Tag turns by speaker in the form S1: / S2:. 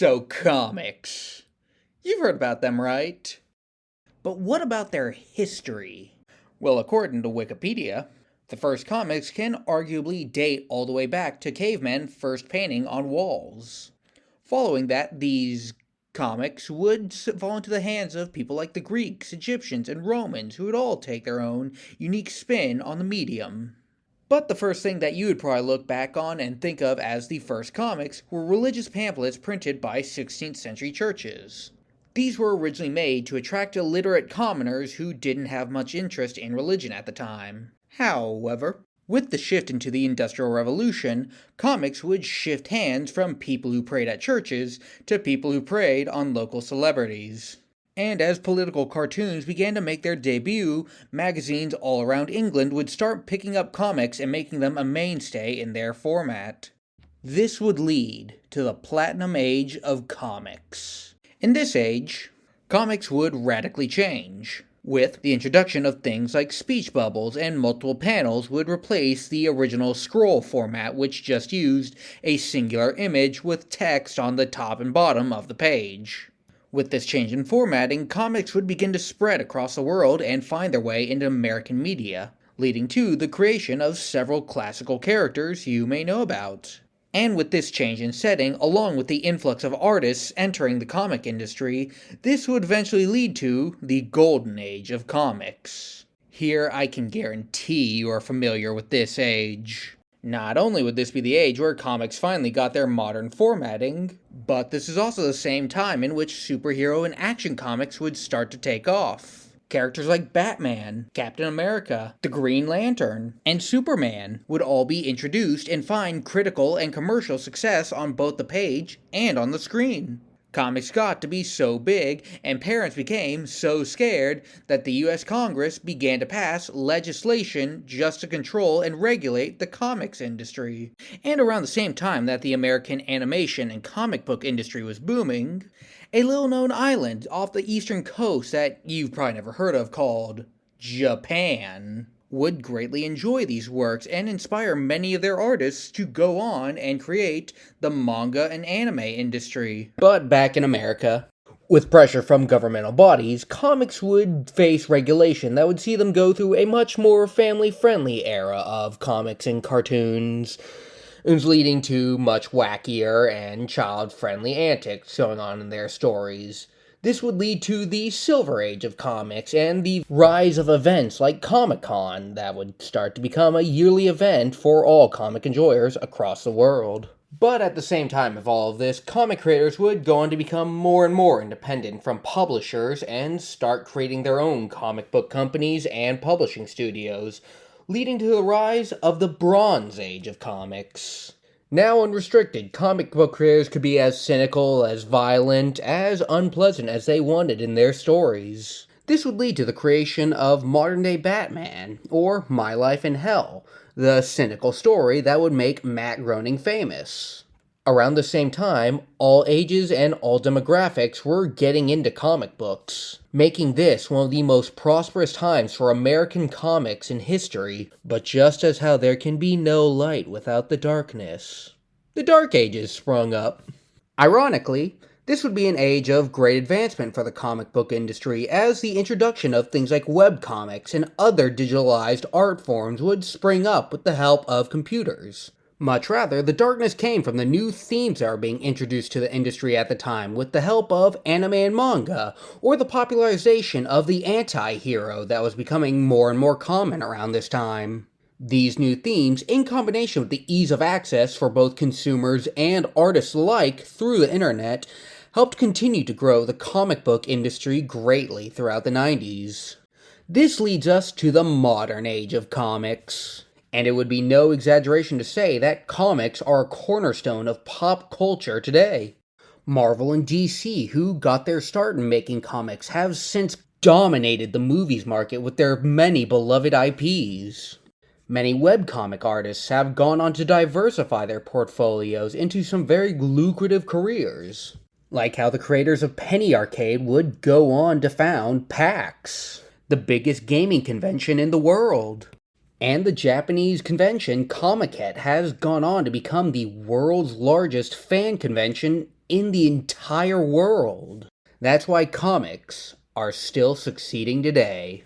S1: So comics. You've heard about them, right? But what about their history? Well, according to Wikipedia, the first comics can arguably date all the way back to cavemen first painting on walls. Following that, these comics would fall into the hands of people like the Greeks, Egyptians, and Romans, who would all take their own unique spin on the medium. But the first thing that you would probably look back on and think of as the first comics were religious pamphlets printed by 16th century churches. These were originally made to attract illiterate commoners who didn't have much interest in religion at the time. However, with the shift into the Industrial Revolution, comics would shift hands from people who prayed at churches to people who preyed on local celebrities. And as political cartoons began to make their debut, magazines all around England would start picking up comics and making them a mainstay in their format. This would lead to the Platinum Age of comics. In this age, comics would radically change, with the introduction of things like speech bubbles and multiple panels would replace the original scroll format, which just used a singular image with text on the top and bottom of the page. With this change in formatting, comics would begin to spread across the world and find their way into American media, leading to the creation of several classical characters you may know about. And with this change in setting, along with the influx of artists entering the comic industry, this would eventually lead to the Golden Age of comics. Here I can guarantee you are familiar with this age. Not only would this be the age where comics finally got their modern formatting, but this is also the same time in which superhero and action comics would start to take off. Characters like Batman, Captain America, the Green Lantern, and Superman would all be introduced and find critical and commercial success on both the page and on the screen. Comics got to be so big, and parents became so scared that the US Congress began to pass legislation just to control and regulate the comics industry. And around the same time that the American animation and comic book industry was booming, a little-known island off the eastern coast that you've probably never heard of called Japan would greatly enjoy these works and inspire many of their artists to go on and create the manga and anime industry. But back in America, with pressure from governmental bodies, comics would face regulation that would see them go through a much more family-friendly era of comics and cartoons, leading to much wackier and child-friendly antics going on in their stories. This would lead to the Silver Age of comics and the rise of events like Comic-Con that would start to become a yearly event for all comic enjoyers across the world. But at the same time of all of this, comic creators would go on to become more and more independent from publishers and start creating their own comic book companies and publishing studios, leading to the rise of the Bronze Age of comics. Now unrestricted, comic book creators could be as cynical, as violent, as unpleasant as they wanted in their stories. This would lead to the creation of modern-day Batman, or My Life in Hell, the cynical story that would make Matt Groening famous. Around the same time, all ages and all demographics were getting into comic books, making this one of the most prosperous times for American comics in history. But just as how there can be no light without the darkness, the Dark Ages sprung up. Ironically, this would be an age of great advancement for the comic book industry, as the introduction of things like webcomics and other digitalized art forms would spring up with the help of computers. Much rather, the darkness came from the new themes that were being introduced to the industry at the time with the help of anime and manga, or the popularization of the anti-hero that was becoming more and more common around this time. These new themes, in combination with the ease of access for both consumers and artists alike through the internet, helped continue to grow the comic book industry greatly throughout the 90s. This leads us to the modern age of comics. And it would be no exaggeration to say that comics are a cornerstone of pop culture today. Marvel and DC, who got their start in making comics, have since dominated the movies market with their many beloved IPs. Many webcomic artists have gone on to diversify their portfolios into some very lucrative careers. Like how the creators of Penny Arcade would go on to found PAX, the biggest gaming convention in the world. And the Japanese convention Comiket has gone on to become the world's largest fan convention in the entire world. That's why comics are still succeeding today.